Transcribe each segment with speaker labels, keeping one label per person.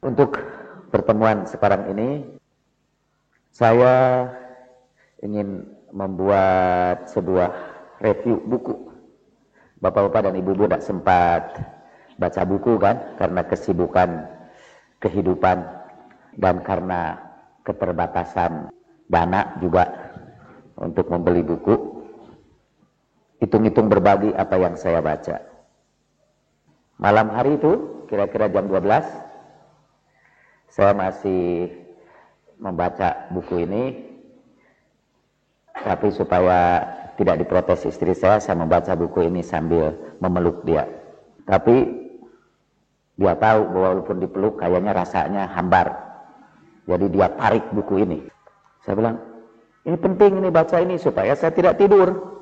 Speaker 1: Untuk pertemuan sekarang ini, saya ingin membuat sebuah review buku. Bapak-bapak dan ibu-ibu tidak sempat baca buku kan, karena kesibukan kehidupan dan karena keterbatasan dana juga untuk membeli buku. Hitung-hitung berbagi apa yang saya baca. Malam hari itu, kira-kira jam 12, saya masih membaca buku ini, tapi supaya tidak diprotes istri saya membaca buku ini sambil memeluk dia. Tapi dia tahu bahwa walaupun dipeluk kayaknya rasanya hambar. Jadi dia tarik buku ini. Saya bilang, ini penting ini baca ini supaya saya tidak tidur.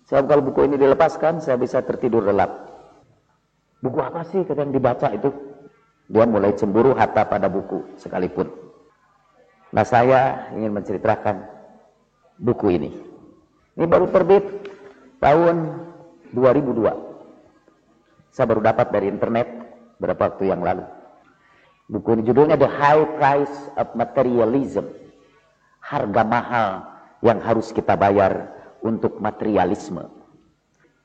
Speaker 1: Sebab kalau buku ini dilepaskan, saya bisa tertidur lelap. Buku apa sih yang dibaca itu? Dia mulai cemburu hatta pada buku sekalipun. Nah, saya ingin menceritakan buku ini. Ini baru terbit tahun 2002. Saya baru dapat dari internet beberapa waktu yang lalu. Buku ini judulnya The High Price of Materialism. Harga mahal yang harus kita bayar untuk materialisme.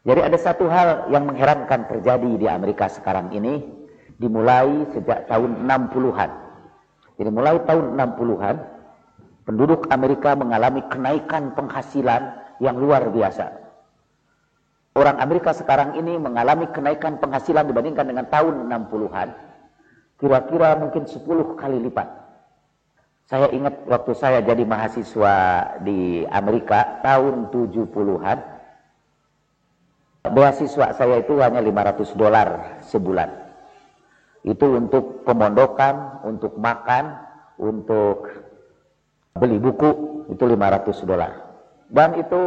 Speaker 1: Jadi ada satu hal yang mengherankan terjadi di Amerika sekarang ini, dimulai sejak tahun 60-an. Jadi mulai tahun 60-an, penduduk Amerika mengalami kenaikan penghasilan yang luar biasa. Orang Amerika sekarang ini mengalami kenaikan penghasilan dibandingkan dengan tahun 60-an, kira-kira mungkin 10 kali lipat. Saya ingat waktu saya jadi mahasiswa di Amerika tahun 70-an, beasiswa saya itu hanya $500 sebulan. Itu untuk pemondokan, untuk makan, untuk beli buku, itu $500. Dan itu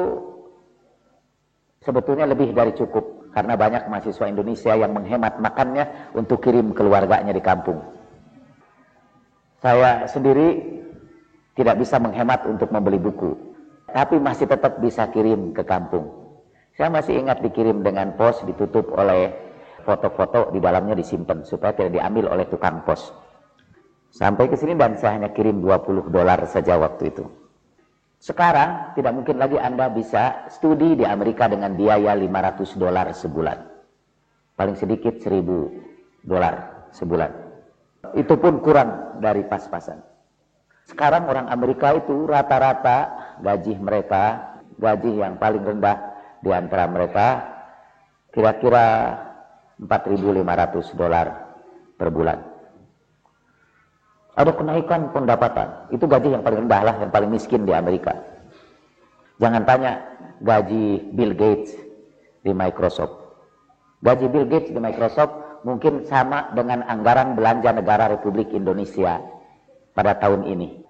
Speaker 1: sebetulnya lebih dari cukup, karena banyak mahasiswa Indonesia yang menghemat makannya untuk kirim keluarganya di kampung. Saya sendiri tidak bisa menghemat untuk membeli buku, tapi masih tetap bisa kirim ke kampung. Saya masih ingat dikirim dengan pos, ditutup oleh foto-foto, di dalamnya disimpan supaya tidak diambil oleh tukang pos. Sampai ke sini dan saya hanya kirim $20 saja waktu itu. Sekarang tidak mungkin lagi Anda bisa studi di Amerika dengan biaya $500 sebulan. Paling sedikit $1.000 sebulan. Itu pun kurang dari pas-pasan. Sekarang orang Amerika itu rata-rata gaji mereka, gaji yang paling rendah di antara mereka, kira-kira $4.500 per bulan. Ada kenaikan pendapatan, itu gaji yang paling rendah lah, yang paling miskin di Amerika. Jangan tanya gaji Bill Gates di Microsoft. Gaji Bill Gates di Microsoft mungkin sama dengan anggaran belanja negara Republik Indonesia pada tahun ini.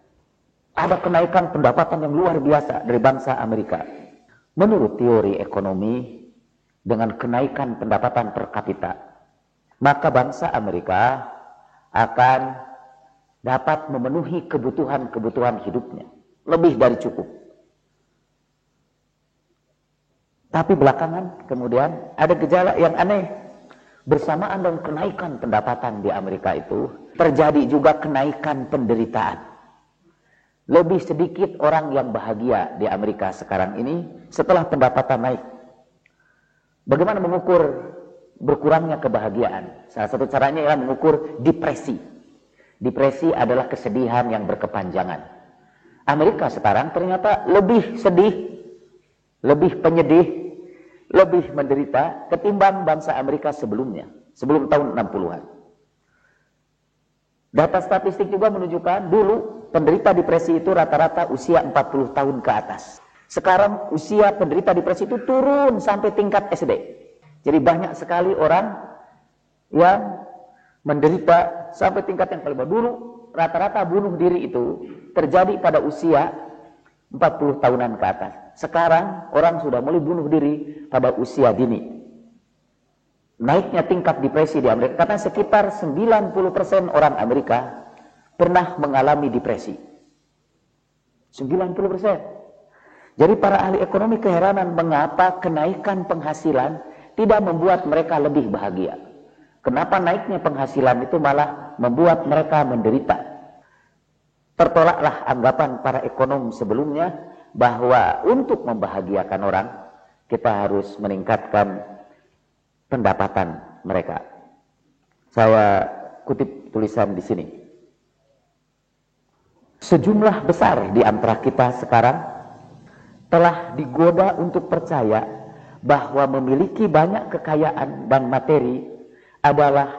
Speaker 1: Ada kenaikan pendapatan yang luar biasa dari bangsa Amerika. Menurut teori ekonomi, dengan kenaikan pendapatan per kapita, maka bangsa Amerika akan dapat memenuhi kebutuhan-kebutuhan hidupnya. Lebih dari cukup. Tapi belakangan kemudian ada gejala yang aneh. Bersamaan dengan kenaikan pendapatan di Amerika itu, terjadi juga kenaikan penderitaan. Lebih sedikit orang yang bahagia di Amerika sekarang ini setelah pendapatan naik. Bagaimana mengukur berkurangnya kebahagiaan? Salah satu caranya ialah mengukur depresi. Depresi adalah kesedihan yang berkepanjangan. Amerika sekarang ternyata lebih sedih, lebih penyedih, lebih menderita ketimbang bangsa Amerika sebelumnya, sebelum tahun 60-an. Data statistik juga menunjukkan dulu penderita depresi itu rata-rata usia 40 tahun ke atas. Sekarang usia penderita depresi itu turun sampai tingkat SD. Jadi banyak sekali orang yang menderita sampai tingkat yang paling bawah. Dulu rata-rata bunuh diri itu terjadi pada usia 40 tahunan ke atas. Sekarang orang sudah mulai bunuh diri pada usia dini. Naiknya tingkat depresi di Amerika, karena sekitar 90% orang Amerika pernah mengalami depresi. 90%. Jadi para ahli ekonomi keheranan mengapa kenaikan penghasilan tidak membuat mereka lebih bahagia. Kenapa naiknya penghasilan itu malah membuat mereka menderita. Tertolaklah anggapan para ekonom sebelumnya bahwa untuk membahagiakan orang, kita harus meningkatkan pendapatan mereka. Saya kutip tulisan di sini. Sejumlah besar di antara kita sekarang telah digoda untuk percaya bahwa memiliki banyak kekayaan dan materi adalah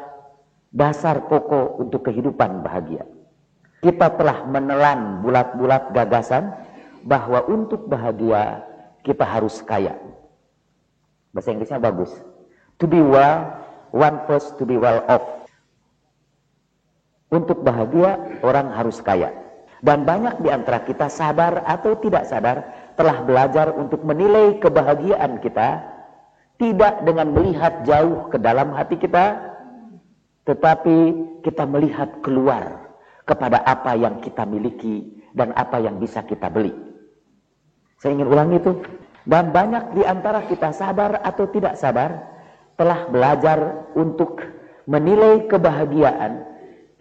Speaker 1: dasar pokok untuk kehidupan bahagia. Kita telah menelan bulat-bulat gagasan bahwa untuk bahagia kita harus kaya. Bahasa Inggrisnya bagus. To be well, one first to be well off. Untuk bahagia, orang harus kaya. Dan banyak di antara kita sadar atau tidak sadar telah belajar untuk menilai kebahagiaan kita tidak dengan melihat jauh ke dalam hati kita, tetapi kita melihat keluar kepada apa yang kita miliki dan apa yang bisa kita beli. Saya ingin ulang itu. Dan banyak di antara kita sadar atau tidak sadar telah belajar untuk menilai kebahagiaan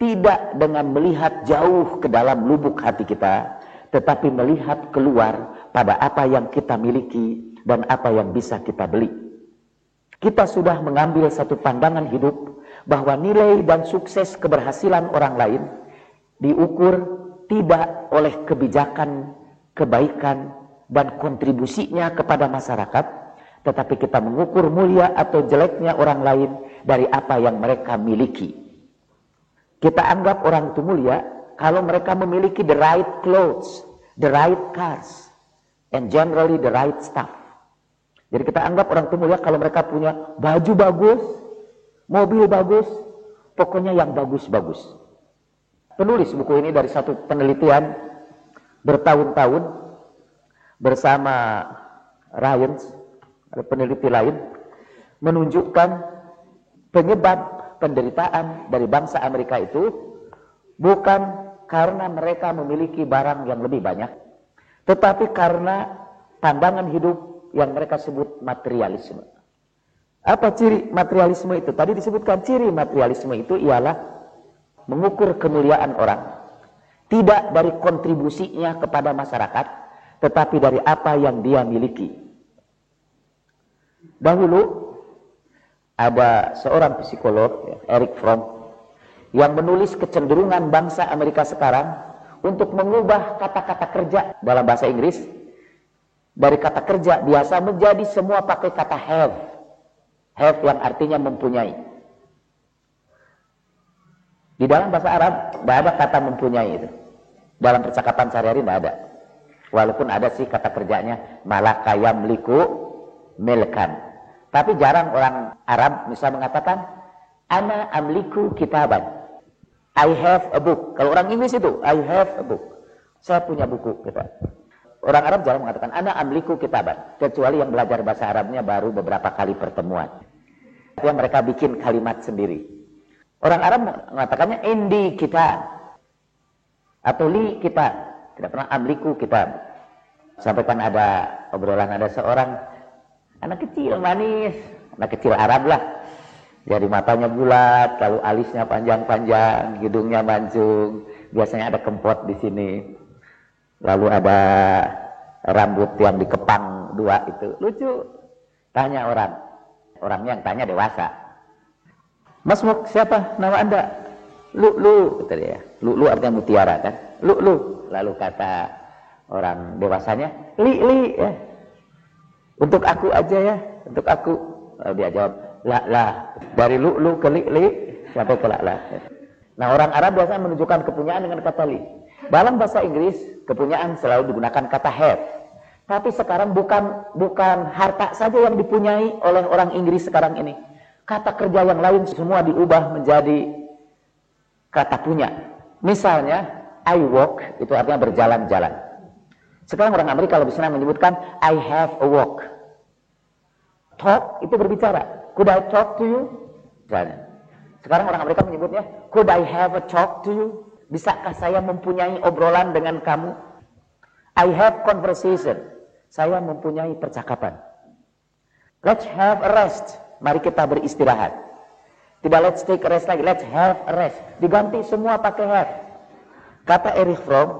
Speaker 1: tidak dengan melihat jauh ke dalam lubuk hati kita, tetapi melihat keluar pada apa yang kita miliki dan apa yang bisa kita beli. Kita sudah mengambil satu pandangan hidup bahwa nilai dan sukses keberhasilan orang lain diukur tidak oleh kebijakan, kebaikan, dan kontribusinya kepada masyarakat, tetapi kita mengukur mulia atau jeleknya orang lain dari apa yang mereka miliki. Kita anggap orang itu mulia kalau mereka memiliki the right clothes, the right cars, and generally the right stuff. Jadi kita anggap orang itu mulia kalau mereka punya baju bagus, mobil bagus, pokoknya yang bagus-bagus. Penulis buku ini dari satu penelitian bertahun-tahun bersama Ryan, peneliti lain, menunjukkan penyebab penderitaan dari bangsa Amerika itu bukan karena mereka memiliki barang yang lebih banyak, tetapi karena pandangan hidup yang mereka sebut materialisme. Apa ciri materialisme itu? Tadi disebutkan ciri materialisme itu ialah mengukur kemuliaan orang tidak dari kontribusinya kepada masyarakat, tetapi dari apa yang dia miliki. Dahulu ada seorang psikolog, Erich Fromm, yang menulis kecenderungan bangsa Amerika sekarang untuk mengubah kata-kata kerja dalam bahasa Inggris dari kata kerja biasa menjadi semua pakai kata have. Have yang artinya mempunyai. Di dalam bahasa Arab tidak ada kata mempunyai itu. Dalam percakapan sehari-hari tidak ada. Walaupun ada sih kata kerjanya malaka yamliku milkan. Tapi jarang orang Arab bisa mengatakan ana amliku kitaban. I have a book. Kalau orang Inggris itu I have a book. Saya punya buku gitu. Orang Arab jarang mengatakan ana amliku kitaban, kecuali yang belajar bahasa Arabnya baru beberapa kali pertemuan. Yang mereka bikin kalimat sendiri. Orang Arab mengatakannya indi kitab atau li kitab. Tidak pernah amliku kitab. Sampai kan ada obrolan, ada seorang anak kecil manis, anak kecil Arab lah. Jadi matanya bulat, lalu alisnya panjang-panjang, hidungnya mancung, biasanya ada kempot di sini. Lalu ada rambut yang dikepang dua itu, lucu. Tanya orang, orangnya yang tanya dewasa. Mas Muk, siapa nama Anda? Lu, kata dia. Lu artinya mutiara kan? Lu. Lalu kata orang dewasanya, li ya. Untuk aku aja ya, untuk aku. Lalu dia jawab, la. Dari lu ke li sampai ke la. Nah, orang Arab biasanya menunjukkan kepunyaan dengan kata li. Dalam bahasa Inggris, kepunyaan selalu digunakan kata have. Tapi sekarang bukan harta saja yang dipunyai oleh orang Inggris sekarang ini. Kata kerja yang lain semua diubah menjadi kata punya. Misalnya, I walk, itu artinya berjalan-jalan. Sekarang orang Amerika lebih senang menyebutkan I have a walk. Talk itu berbicara. Could I talk to you? Misalnya. Sekarang orang Amerika menyebutnya could I have a talk to you? Bisakah saya mempunyai obrolan dengan kamu? I have conversation. Saya mempunyai percakapan. Let's have a rest. Mari kita beristirahat. Tidak let's take a rest lagi, let's have a rest. Diganti semua pakai have. Kata Erich Fromm,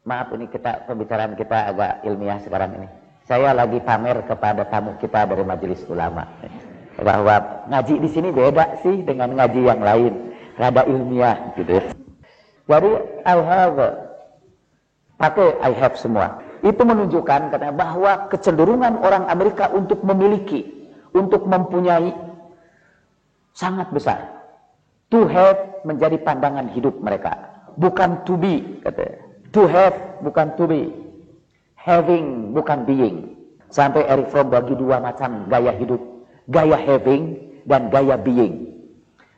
Speaker 1: maaf ini pembicaraan kita agak ilmiah sekarang ini. Saya lagi pamer kepada tamu kita dari Majelis Ulama bahwa ngaji di sini beda sih dengan ngaji yang lain, rada ilmiah gitu. Jadi I have semua. Itu menunjukkan katanya bahwa kecenderungan orang Amerika untuk memiliki, untuk mempunyai sangat besar. To have menjadi pandangan hidup mereka, bukan to be katanya. To have bukan to be, having bukan being. Sampai Erich Fromm bagi dua macam gaya hidup, gaya having dan gaya being.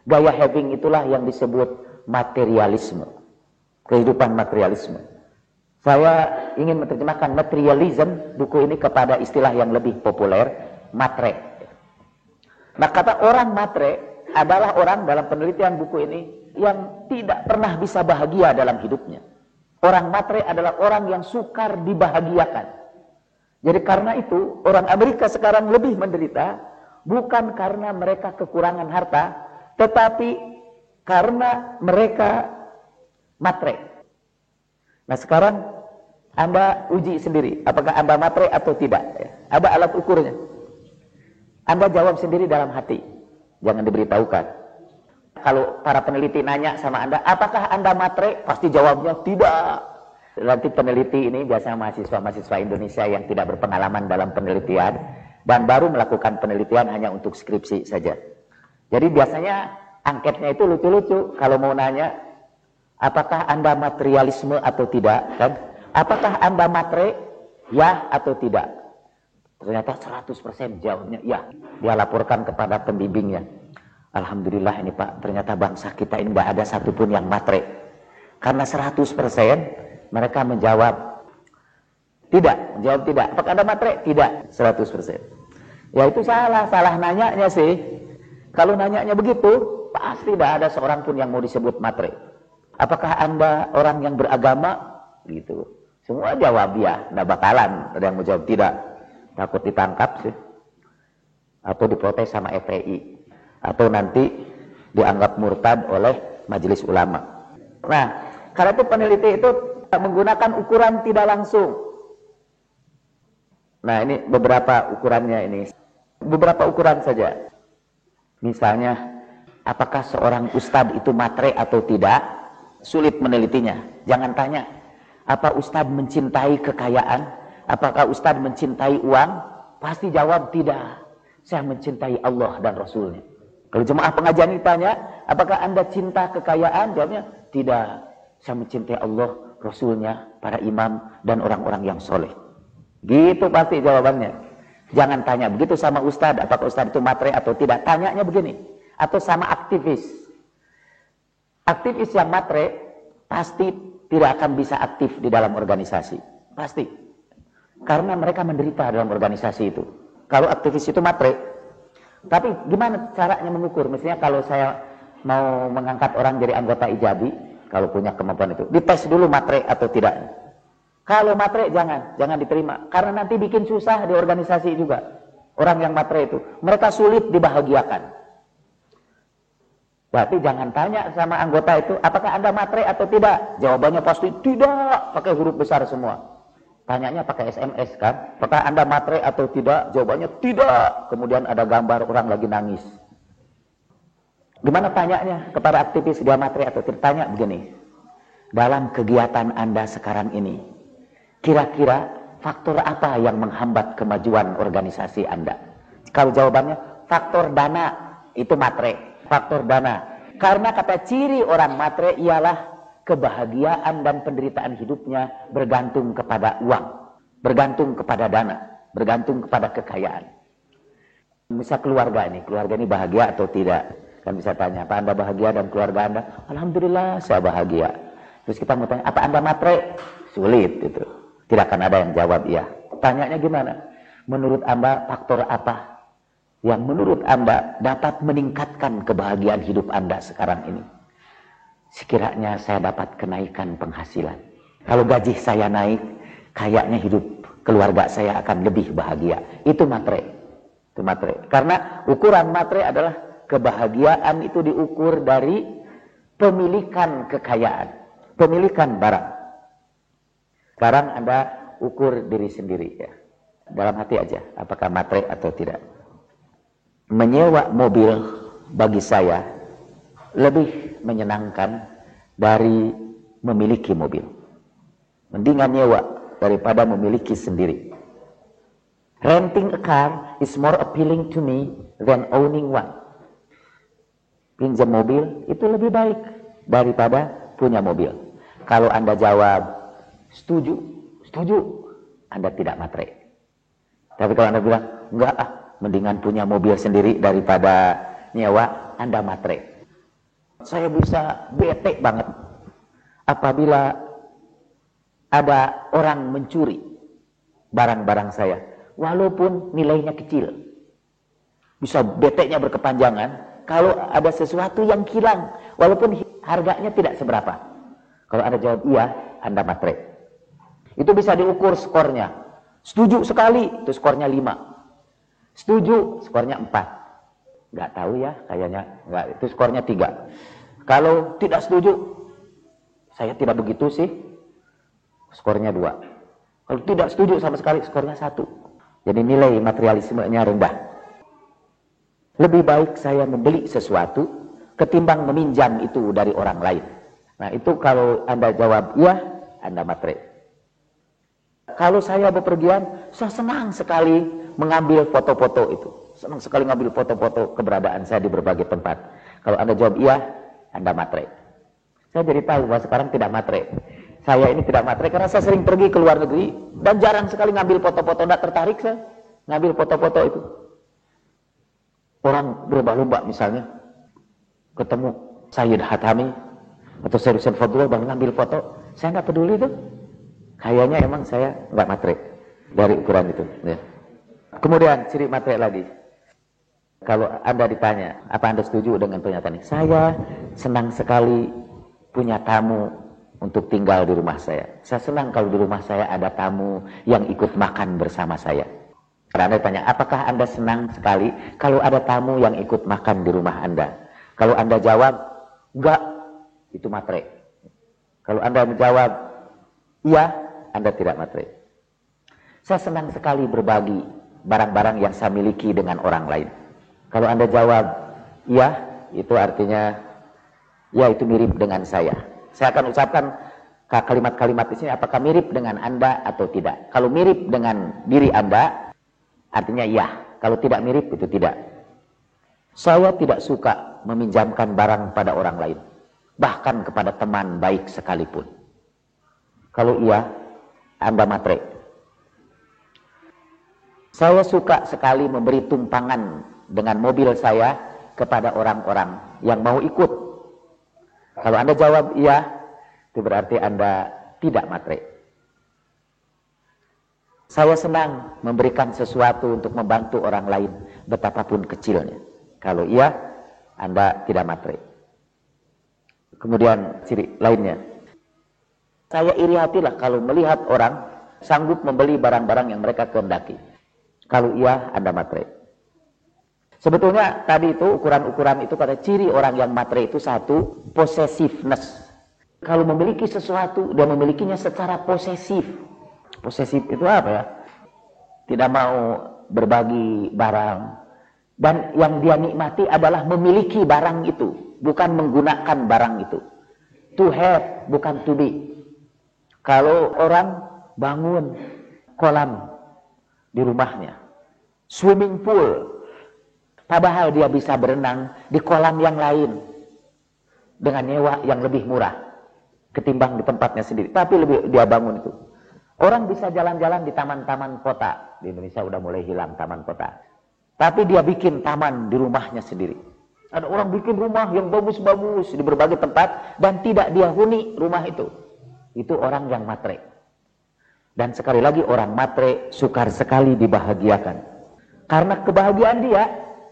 Speaker 1: Gaya having itulah yang disebut materialisme, kehidupan materialisme. Saya ingin menerjemahkan materialism buku ini kepada istilah yang lebih populer, matre. Nah, kata orang matre adalah orang dalam penelitian buku ini yang tidak pernah bisa bahagia dalam hidupnya. Orang matre adalah orang yang sukar dibahagiakan. Jadi karena itu orang Amerika sekarang lebih menderita bukan karena mereka kekurangan harta, tetapi karena mereka matre. Nah sekarang Anda uji sendiri apakah Anda matre atau tidak. Ada alat ukurnya. Anda jawab sendiri dalam hati. Jangan diberitahukan. Kalau para peneliti nanya sama Anda, apakah Anda matre? Pasti jawabnya tidak. Nanti peneliti ini biasanya mahasiswa-mahasiswa Indonesia yang tidak berpengalaman dalam penelitian dan baru melakukan penelitian hanya untuk skripsi saja. Jadi biasanya angketnya itu lucu-lucu. Kalau mau nanya, apakah Anda materialisme atau tidak? Kan? Apakah Anda matre? Ya atau tidak? Ternyata 100% jawabnya ya. Dia laporkan kepada pembimbingnya. Alhamdulillah ini Pak, ternyata bangsa kita ini tidak ada satupun yang matre. Karena 100% mereka menjawab tidak. Menjawab tidak. Apakah Anda matre? Tidak. 100%. Ya itu salah nanyanya sih. Kalau nanyanya begitu, pasti tidak ada seorang pun yang mau disebut matre. Apakah Anda orang yang beragama? Gitu. Semua jawab ya. Tidak bakalan ada yang mau jawab tidak. Takut ditangkap sih, atau diprotes sama FPI, atau nanti dianggap murtad oleh Majelis Ulama. Nah, karena itu peneliti itu menggunakan ukuran tidak langsung. Nah, ini beberapa ukurannya ini. Beberapa ukuran saja. Misalnya, apakah seorang ustadz itu matre atau tidak? Sulit menelitinya. Jangan tanya, apa ustadz mencintai kekayaan? Apakah ustadz mencintai uang? Pasti jawab tidak. Saya mencintai Allah dan Rasulnya. Kalau jemaah pengajian ditanya, apakah Anda cinta kekayaan? Jawabnya tidak. Saya mencintai Allah, Rasulnya, para imam dan orang-orang yang soleh. Gitu pasti jawabannya. Jangan tanya begitu sama ustadz, apakah ustadz itu matre atau tidak. Tanyanya begini. Atau sama aktivis. Aktivis yang matre pasti tidak akan bisa aktif di dalam organisasi. Pasti. Karena mereka menderita dalam organisasi itu. Kalau aktivis itu matre. Tapi gimana caranya mengukur? Misalnya kalau saya mau mengangkat orang jadi anggota Ijabi, kalau punya kemampuan itu, dites dulu matre atau tidak. Kalau matre jangan diterima. Karena nanti bikin susah di organisasi juga. Orang yang matre itu. Mereka sulit dibahagiakan. Berarti jangan tanya sama anggota itu, apakah Anda matre atau tidak? Jawabannya pasti tidak. Pakai huruf besar semua. Tanyanya pakai SMS kan, apakah Anda matre atau tidak? Jawabannya tidak. Kemudian ada gambar orang lagi nangis. Gimana tanyanya kepada aktivis dia matre atau tidak? Tanya begini, dalam kegiatan Anda sekarang ini, kira-kira faktor apa yang menghambat kemajuan organisasi Anda? Kalau jawabannya faktor dana, itu matre. Faktor dana. Karena kata ciri orang matre ialah kebahagiaan dan penderitaan hidupnya bergantung kepada uang, bergantung kepada dana, bergantung kepada kekayaan. Misal keluarga ini bahagia atau tidak? Kan bisa tanya, apa Anda bahagia dan keluarga Anda? Alhamdulillah saya bahagia. Terus kita mau tanya, apa Anda matre? Sulit itu. Tidak akan ada yang jawab iya. Tanyanya gimana? Menurut Anda faktor apa yang menurut Anda dapat meningkatkan kebahagiaan hidup Anda sekarang ini? Sekiranya saya dapat kenaikan penghasilan. Kalau gaji saya naik, kayaknya hidup keluarga saya akan lebih bahagia. Itu matre. Itu matre. Karena ukuran matre adalah kebahagiaan itu diukur dari pemilikan kekayaan, pemilikan barang. Sekarang Anda ukur diri sendiri ya. Dalam hati aja, apakah matre atau tidak. Menyewa mobil bagi saya lebih menyenangkan dari memiliki mobil. Mendingan nyewa daripada memiliki sendiri. Renting a car is more appealing to me than owning one. Pinjam mobil itu lebih baik daripada punya mobil. Kalau Anda jawab setuju, Anda tidak matre. Tapi kalau Anda bilang enggak, mendingan punya mobil sendiri daripada nyewa, Anda matre. Saya bisa bete banget apabila ada orang mencuri barang-barang saya, walaupun nilainya kecil. Bisa bete-nya berkepanjangan kalau ada sesuatu yang hilang, walaupun harganya tidak seberapa. Kalau Anda jawab iya, Anda matre. Itu bisa diukur skornya. Setuju sekali, itu skornya 5. Setuju, skornya 4. Nggak tahu ya, kayaknya nggak, itu skornya 3. Kalau tidak setuju, saya tidak begitu sih, skornya 2. Kalau tidak setuju sama sekali, skornya 1. Jadi nilai materialismenya rendah. Lebih baik saya membeli sesuatu ketimbang meminjam itu dari orang lain. Nah itu kalau Anda jawab iya, Anda matre. Kalau saya bepergian, saya senang sekali mengambil foto-foto itu. Senang sekali mengambil foto-foto keberadaan saya di berbagai tempat. Kalau Anda jawab iya, Anda matre. Saya jadi tahu bahwa sekarang tidak matre. Saya ini tidak matre karena saya sering pergi ke luar negeri dan jarang sekali ngambil foto-foto. Tidak tertarik saya ngambil foto-foto itu. Orang berlomba-lomba misalnya ketemu Sayyid Hatami atau Syed Hussein Fadlullah baru ngambil foto, saya nggak peduli itu. Kayaknya emang saya nggak matre dari ukuran itu. Ya. Kemudian ciri matre lagi. Kalau Anda ditanya, apa Anda setuju dengan pernyataan ini? Saya senang sekali punya tamu untuk tinggal di rumah saya. Saya senang kalau di rumah saya ada tamu yang ikut makan bersama saya. Karena Anda tanya, apakah Anda senang sekali kalau ada tamu yang ikut makan di rumah Anda? Kalau Anda jawab, enggak, itu matre. Kalau Anda menjawab, iya, Anda tidak matre. Saya senang sekali berbagi barang-barang yang saya miliki dengan orang lain. Kalau Anda jawab, iya, itu artinya, ya itu mirip dengan saya. Saya akan ucapkan kalimat-kalimat di sini, apakah mirip dengan Anda atau tidak. Kalau mirip dengan diri Anda, artinya iya. Kalau tidak mirip, itu tidak. Saya tidak suka meminjamkan barang pada orang lain, bahkan kepada teman baik sekalipun. Kalau iya, Anda matre. Saya suka sekali memberi tumpangan dengan mobil saya kepada orang-orang yang mau ikut. Kalau Anda jawab iya, itu berarti Anda tidak matre. Saya senang memberikan sesuatu untuk membantu orang lain, betapapun kecilnya. Kalau iya, Anda tidak matre. Kemudian ciri lainnya, saya iri hatilah kalau melihat orang sanggup membeli barang-barang yang mereka kehendaki. Kalau iya, Anda matre. Sebetulnya tadi itu ukuran-ukuran itu kata ciri orang yang matre itu satu, possessiveness. Kalau memiliki sesuatu, dia memilikinya secara posesif. Posesif itu apa ya? Tidak mau berbagi barang. Dan yang dia nikmati adalah memiliki barang itu, bukan menggunakan barang itu. To have, bukan to be. Kalau orang bangun kolam di rumahnya, swimming pool, padahal dia bisa berenang di kolam yang lain dengan nyewa yang lebih murah ketimbang di tempatnya sendiri, tapi lebih dia bangun itu. Orang bisa jalan-jalan di taman-taman kota. Di Indonesia udah mulai hilang taman kota, tapi dia bikin taman di rumahnya sendiri. Ada orang bikin rumah yang bagus-bagus di berbagai tempat dan tidak dia huni rumah itu. Itu orang yang matre. Dan sekali lagi orang matre sukar sekali dibahagiakan. Karena kebahagiaan dia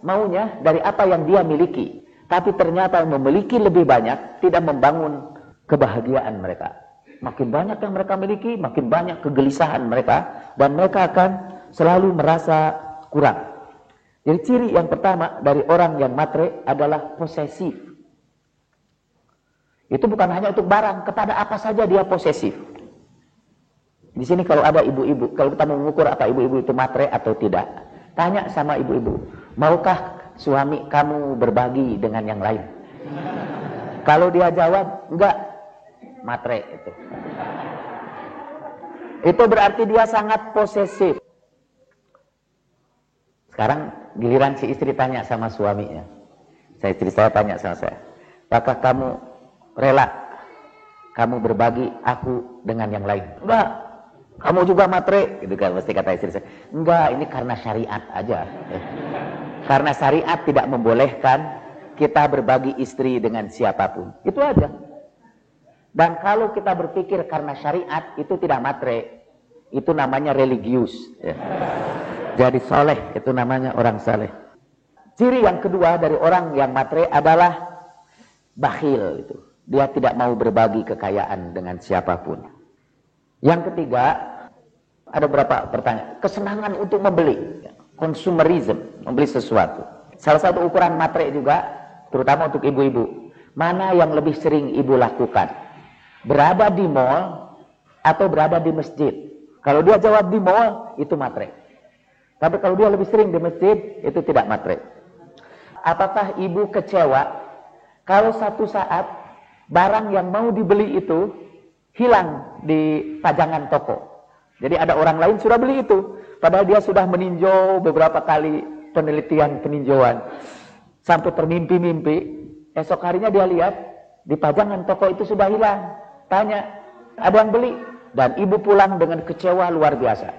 Speaker 1: maunya dari apa yang dia miliki. Tapi ternyata memiliki lebih banyak tidak membangun kebahagiaan mereka. Makin banyak yang mereka miliki, makin banyak kegelisahan mereka. Dan mereka akan selalu merasa kurang. Jadi ciri yang pertama dari orang yang matre adalah posesif. Itu bukan hanya untuk barang, kepada apa saja dia posesif. Di sini kalau ada ibu-ibu, kalau kita mengukur apa ibu-ibu itu matre atau tidak, tanya sama ibu-ibu, maukah suami kamu berbagi dengan yang lain? Kalau dia jawab, enggak, matre itu. Itu berarti dia sangat posesif. Sekarang giliran si istri tanya sama suaminya. Istri saya tanya sama saya, apakah kamu rela kamu berbagi aku dengan yang lain? Enggak. Kamu juga matre, gitu kan, mesti kata istri saya. Enggak, ini karena syariat aja. Karena syariat tidak membolehkan kita berbagi istri dengan siapapun. Itu aja. Dan kalau kita berpikir karena syariat, itu tidak matre. Itu namanya religius. Ya. Jadi soleh, itu namanya orang soleh. Ciri yang kedua dari orang yang matre adalah bakhil. Itu. Dia tidak mau berbagi kekayaan dengan siapapun. Yang ketiga, ada beberapa pertanyaan. Kesenangan untuk membeli. Consumerism, membeli sesuatu. Salah satu ukuran matre juga, terutama untuk ibu-ibu. Mana yang lebih sering ibu lakukan? Berada di mall atau berada di masjid? Kalau dia jawab di mall, itu matre. Tapi kalau dia lebih sering di masjid, itu tidak matre. Apakah ibu kecewa kalau satu saat barang yang mau dibeli itu hilang di pajangan toko? Jadi ada orang lain sudah beli itu, padahal dia sudah meninjau beberapa kali penelitian peninjauan sampai termimpi-mimpi. Esok harinya dia lihat di pajangan toko itu sudah hilang. Tanya, ada yang beli? Dan ibu pulang dengan kecewa luar biasa.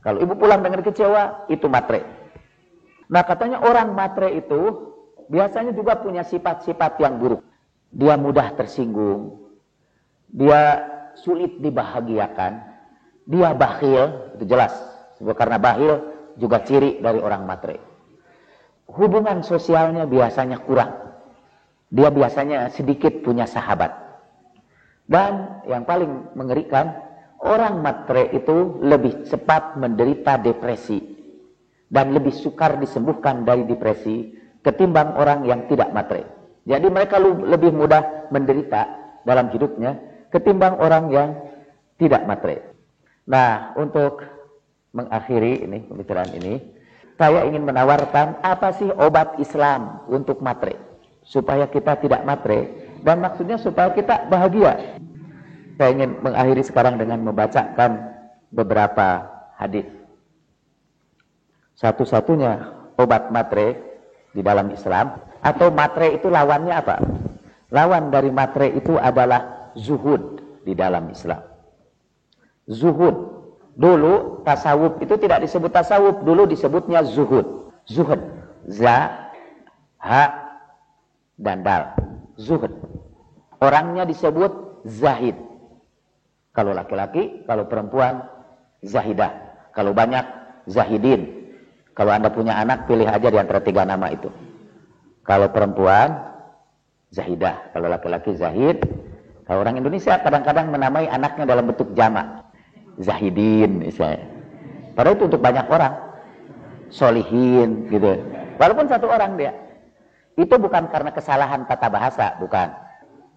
Speaker 1: Kalau ibu pulang dengan kecewa, itu matre. Nah, katanya orang matre itu biasanya juga punya sifat-sifat yang buruk. Dia mudah tersinggung, dia sulit dibahagiakan, dia bakhil, itu jelas. Karena bakhil juga ciri dari orang matre. Hubungan sosialnya biasanya kurang. Dia biasanya sedikit punya sahabat. Dan yang paling mengerikan, orang matre itu lebih cepat menderita depresi. Dan lebih sukar disembuhkan dari depresi ketimbang orang yang tidak matre. Jadi mereka lebih mudah menderita dalam hidupnya ketimbang orang yang tidak matre. Nah, untuk mengakhiri ini pembicaraan ini, saya ingin menawarkan apa sih obat Islam untuk matre, supaya kita tidak matre, dan maksudnya supaya kita bahagia. Saya ingin mengakhiri sekarang dengan membacakan beberapa hadis. Satu-satunya obat matre di dalam Islam, atau matre itu lawannya apa? Lawan dari matre itu adalah zuhud di dalam Islam. Zuhud. Dulu tasawuf itu tidak disebut tasawuf, dulu disebutnya zuhud. Zuhud. Za, ha, dan dal. Zuhud. Orangnya disebut zahid. Kalau laki-laki, kalau perempuan zahidah. Kalau banyak zahidin. Kalau Anda punya anak, pilih aja di antara 3 nama itu. Kalau perempuan zahidah, kalau laki-laki zahid. Kalau orang Indonesia kadang-kadang menamai anaknya dalam bentuk jamak. Zahidin misalnya. Padahal itu untuk banyak orang. Solihin gitu. Walaupun satu orang dia. Itu bukan karena kesalahan tata bahasa, bukan.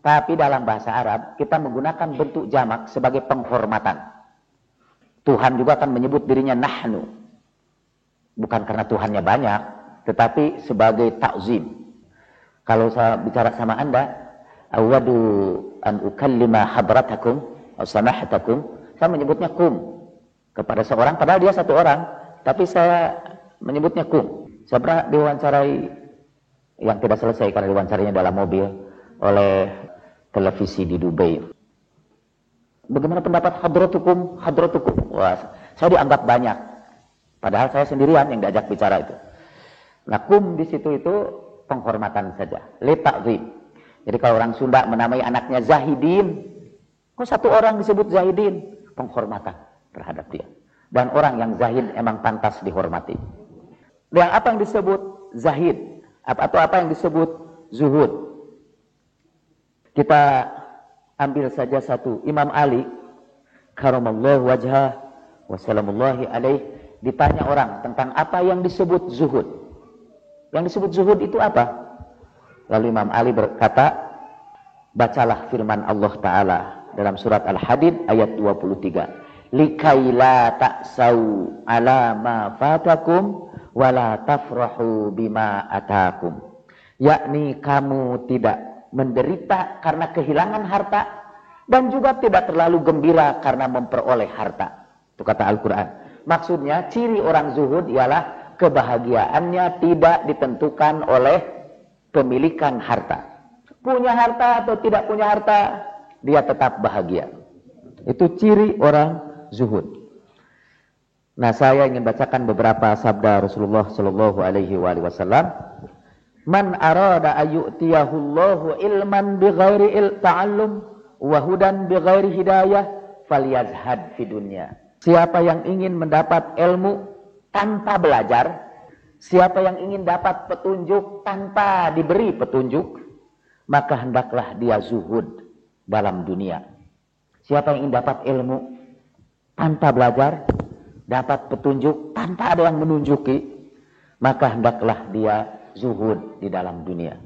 Speaker 1: Tapi dalam bahasa Arab kita menggunakan bentuk jamak sebagai penghormatan. Tuhan juga akan menyebut dirinya nahnu. Bukan karena Tuhannya banyak, tetapi sebagai ta'zim. Kalau saya bicara sama Anda, awadu an ukallima hadratakum atau samahatakum, saya menyebutnya kum kepada seorang, padahal dia satu orang, tapi saya menyebutnya kum. Saya pernah diwawancarai yang tidak selesai karena diwawancarainya dalam mobil oleh televisi di Dubai. Bagaimana pendapat hadratukum? Hadratukum. Wah, saya dianggap banyak, padahal saya sendirian yang diajak bicara itu. Nah, kum di situ itu penghormatan saja, li ta'zim. Jadi kalau orang Sunda menamai anaknya Zahidin, kok satu orang disebut Zahidin? Penghormatan terhadap dia. Dan orang yang zahid emang pantas dihormati. Yang apa yang disebut zahid? Atau apa yang disebut zuhud? Kita ambil saja satu. Imam Ali, karamallahu wajhah, wassalamullahi alaih, ditanya orang tentang apa yang disebut zuhud. Yang disebut zuhud itu apa? Lalu Imam Ali berkata, bacalah firman Allah Ta'ala dalam surat Al-Hadid ayat 23. Likaila ta'sau ala ma fatakum wala tafrahu bima atakum. Yakni kamu tidak menderita karena kehilangan harta dan juga tidak terlalu gembira karena memperoleh harta. Itu kata Al-Quran. Maksudnya ciri orang zuhud ialah kebahagiaannya tidak ditentukan oleh pemilikan harta. Punya harta atau tidak punya harta, dia tetap bahagia. Itu ciri orang zuhud. Nah, saya ingin bacakan beberapa sabda Rasulullah Shallallahu Alaihi Wasallam. Man arada ayyutiyahullahu ilman bighairi ta'allum wa hudan bighairi hidayah falyazhad fi dunya. Siapa yang ingin mendapat ilmu tanpa belajar, siapa yang ingin dapat petunjuk tanpa diberi petunjuk, maka hendaklah dia zuhud dalam dunia. Siapa yang ingin dapat ilmu tanpa belajar, dapat petunjuk tanpa ada yang menunjuki, maka hendaklah dia zuhud di dalam dunia.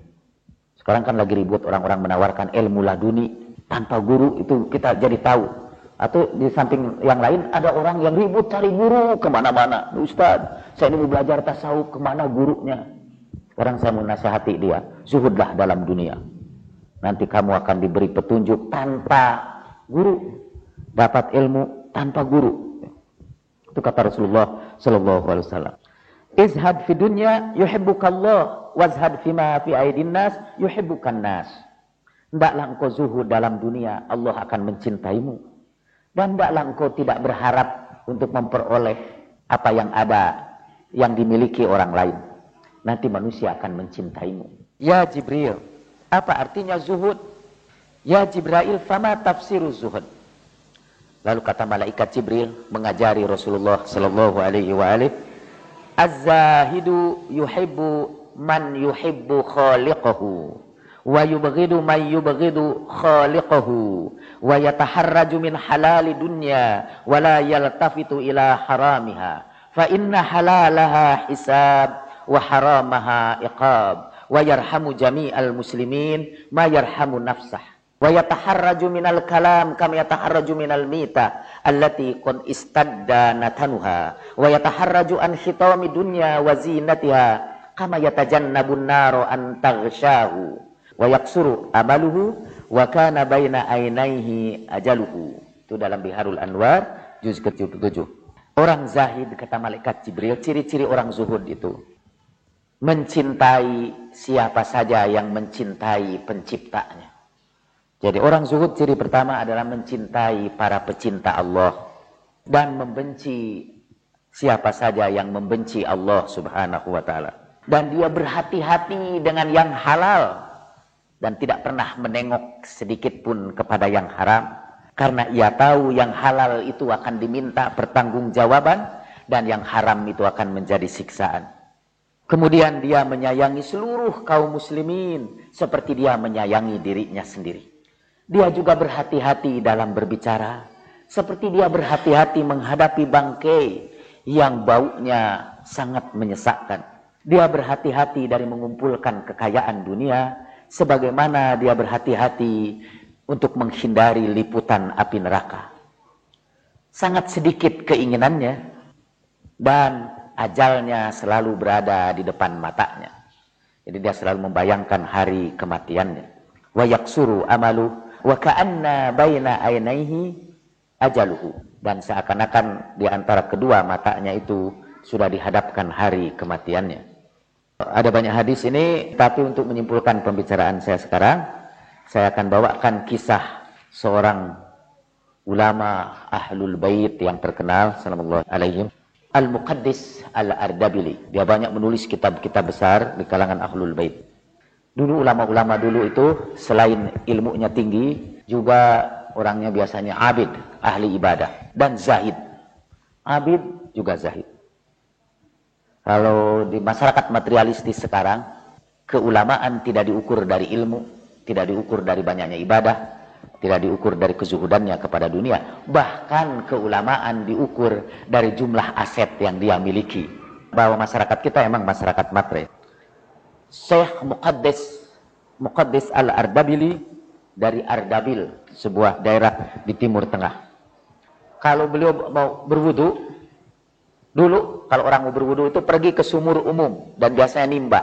Speaker 1: Sekarang kan lagi ribut orang-orang menawarkan ilmu laduni tanpa guru, itu kita jadi tahu. Atau di samping yang lain ada orang yang ribut cari guru kemana-mana. Ustaz, saya ini mau belajar tasawuf, kemana gurunya? Sekarang saya mau nasihati dia, zuhudlah dalam dunia. Nanti kamu akan diberi petunjuk tanpa guru, dapat ilmu tanpa guru. Itu kata Rasulullah Sallallahu Alaihi Wasallam. Izhad fi dunya yuhibbukallah, wazhad fima fi aidin nas yuhibbukan nas. Hendaklah engkau zuhud dalam dunia, Allah akan mencintaimu. Dan hendaklah engkau tidak berharap untuk memperoleh apa yang ada, yang dimiliki orang lain. Nanti manusia akan mencintaimu. Ya Jibril, apa artinya zuhud? Ya Jibril, fama tafsiru zuhud? Lalu kata malaikat Jibril mengajari Rasulullah Sallallahu Alaihi Wasallam, Az-zahidu yuhibbu man yuhibbu khaliqahu wa yubghidu man yubghidu khaliqahu wa yataharraju min halali dunya wa la yaltafitu ila haramiha fa inna halalaha hisab wa haramaha iqab wa yarhamu jami'al muslimin ma yarhamu nafsah wa yataharraju minal kalam kama yataharraju minal mita allati qad istadda natanuha wa yataharraju an khitami dunya wa zinatiha kama yatajannabun naru an taghshahu wa yaksuru amaluhu wa kana baina ainaihi ajaluhu. Itu dalam Biharul Anwar juz ke-77. Orang zahid, kata malaikat Jibril, ciri-ciri orang zuhud itu mencintai siapa saja yang mencintai penciptanya. Jadi orang zuhud ciri pertama adalah mencintai para pecinta Allah dan membenci siapa saja yang membenci Allah Subhanahu wa taala. Dan dia berhati-hati dengan yang halal dan tidak pernah menengok sedikit pun kepada yang haram, karena ia tahu yang halal itu akan diminta pertanggungjawaban dan yang haram itu akan menjadi siksaan. Kemudian dia menyayangi seluruh kaum muslimin seperti dia menyayangi dirinya sendiri. Dia juga berhati-hati dalam berbicara seperti dia berhati-hati menghadapi bangkai yang baunya sangat menyesakkan. Dia berhati-hati dari mengumpulkan kekayaan dunia sebagaimana dia berhati-hati untuk menghindari liputan api neraka. Sangat sedikit keinginannya dan ajalnya selalu berada di depan matanya. Jadi dia selalu membayangkan hari kematiannya. Wa yaksuru amalu wa ka'anna baina ainaihi ajaluhu. Dan seakan-akan di antara kedua matanya itu sudah dihadapkan hari kematiannya. Ada banyak hadis ini, tapi untuk menyimpulkan pembicaraan saya sekarang, saya akan bawakan kisah seorang ulama Ahlul Bait yang terkenal, sallallahu alaihim, Al-Muqaddis Al-Ardabili. Dia banyak menulis kitab-kitab besar di kalangan Ahlul Bait. Dulu ulama-ulama dulu itu selain ilmunya tinggi, juga orangnya biasanya abid, ahli ibadah, dan zahid. Abid juga zahid. Kalau di masyarakat materialistis sekarang, keulamaan tidak diukur dari ilmu, tidak diukur dari banyaknya ibadah, tidak diukur dari kezuhudannya kepada dunia. Bahkan keulamaan diukur dari jumlah aset yang dia miliki. Bahwa masyarakat kita emang masyarakat materi. Syekh Muqaddis Al-Ardabili dari Ardabil, sebuah daerah di Timur Tengah. Kalau beliau mau berwudu, dulu kalau orang mau berwudu itu pergi ke sumur umum dan biasanya nimba.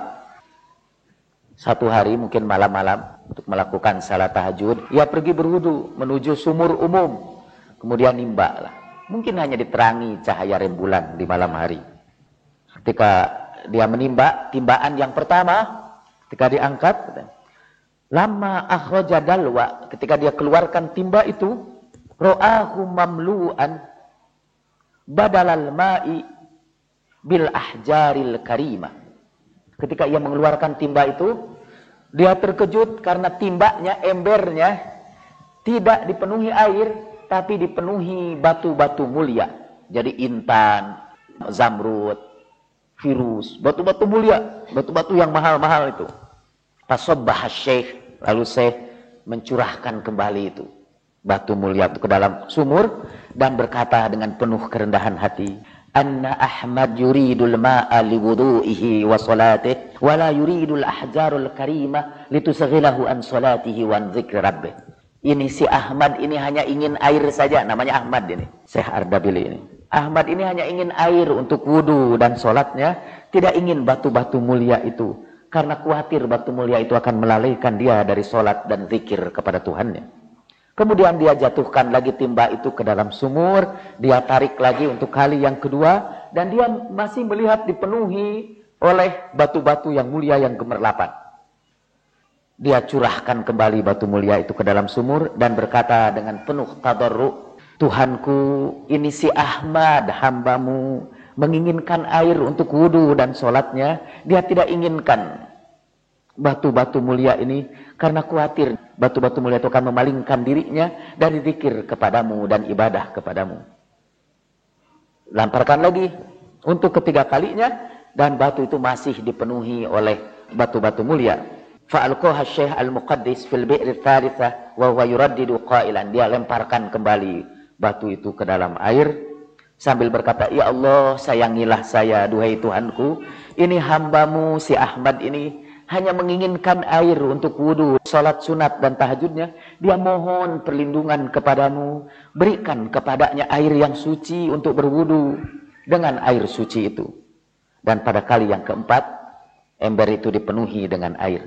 Speaker 1: Satu hari mungkin malam-malam untuk melakukan salat tahajud, ia pergi berwudu menuju sumur umum, kemudian nimba lah. Mungkin hanya diterangi cahaya rembulan di malam hari. Ketika dia menimba, timbaan yang pertama, ketika diangkat, lama akhraja dalwa, ketika dia keluarkan timba itu, ra'ahu mamlu'an badalal ma'i bil ahjaril karimah. Ketika ia mengeluarkan timba itu, dia terkejut karena timbanya, embernya tidak dipenuhi air, tapi dipenuhi batu-batu mulia. Jadi intan, zamrud, virus, batu-batu mulia, batu-batu yang mahal-mahal itu. Fasabbah syekh, lalu syekh mencurahkan kembali itu batu mulia itu ke dalam sumur dan berkata dengan penuh kerendahan hati, anna Ahmad yuridul ma'a liwudu'ihi wa salatihi wa la yuridul ahjarul karimah litusaghilahu an salatihi wa an dzikri rabbih. Ini si Ahmad ini hanya ingin air saja, namanya Ahmad ini, Syekh Ardabili ini. Ahmad ini hanya ingin air untuk wudu dan sholatnya, tidak ingin batu-batu mulia itu. Karena khawatir batu mulia itu akan melalaikan dia dari sholat dan zikir kepada Tuhannya. Kemudian dia jatuhkan lagi timba itu ke dalam sumur, dia tarik lagi untuk kali yang kedua, dan dia masih melihat dipenuhi oleh batu-batu yang mulia yang gemerlapan. Dia curahkan kembali batu mulia itu ke dalam sumur dan berkata dengan penuh tadarru, Tuhanku, ini si Ahmad hambamu menginginkan air untuk wudu dan sholatnya, dia tidak inginkan batu-batu mulia ini karena khawatir batu-batu mulia itu akan memalingkan dirinya dari zikir kepadamu dan ibadah kepadamu. Lamparkan lagi untuk ketiga kalinya dan batu itu masih dipenuhi oleh batu-batu mulia. Fa'alqaha Syekh Al-Muqaddis fil bi'r tsalitsa wa huwa yuraddidu qailan. Dia lemparkan kembali batu itu ke dalam air sambil berkata, ya Allah, sayangilah saya duhai Tuhanku, ini hambamu si Ahmad ini hanya menginginkan air untuk wudu, salat sunat dan tahajudnya. Dia mohon perlindungan kepadamu, berikan kepadanya air yang suci untuk berwudu dengan air suci itu. Dan pada kali yang keempat, ember itu dipenuhi dengan air.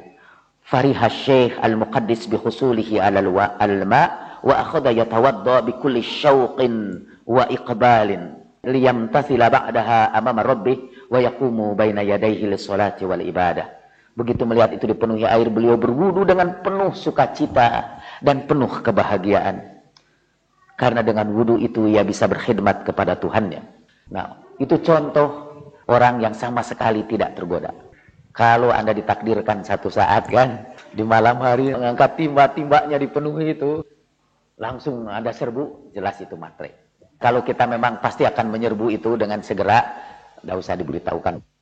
Speaker 1: Fariha Syekh Al-Muqaddis bi khusulihi al-ma wa akhadha yatawadda bi kulli syauqin wa iqbalin liyamtathila ba'daha amama rabbih wa yaqumu baina yadayhi lis-salati wal ibadah. Begitu melihat itu dipenuhi air, beliau berwudu dengan penuh sukacita dan penuh kebahagiaan. Karena dengan wudu itu ia bisa berkhidmat kepada Tuhannya. Nah, itu contoh orang yang sama sekali tidak tergoda. Kalau Anda ditakdirkan satu saat kan, di malam hari mengangkat timba-timbanya dipenuhi itu, langsung ada serbu, jelas itu matre. Kalau kita memang pasti akan menyerbu itu dengan segera, tidak usah diberitahukan.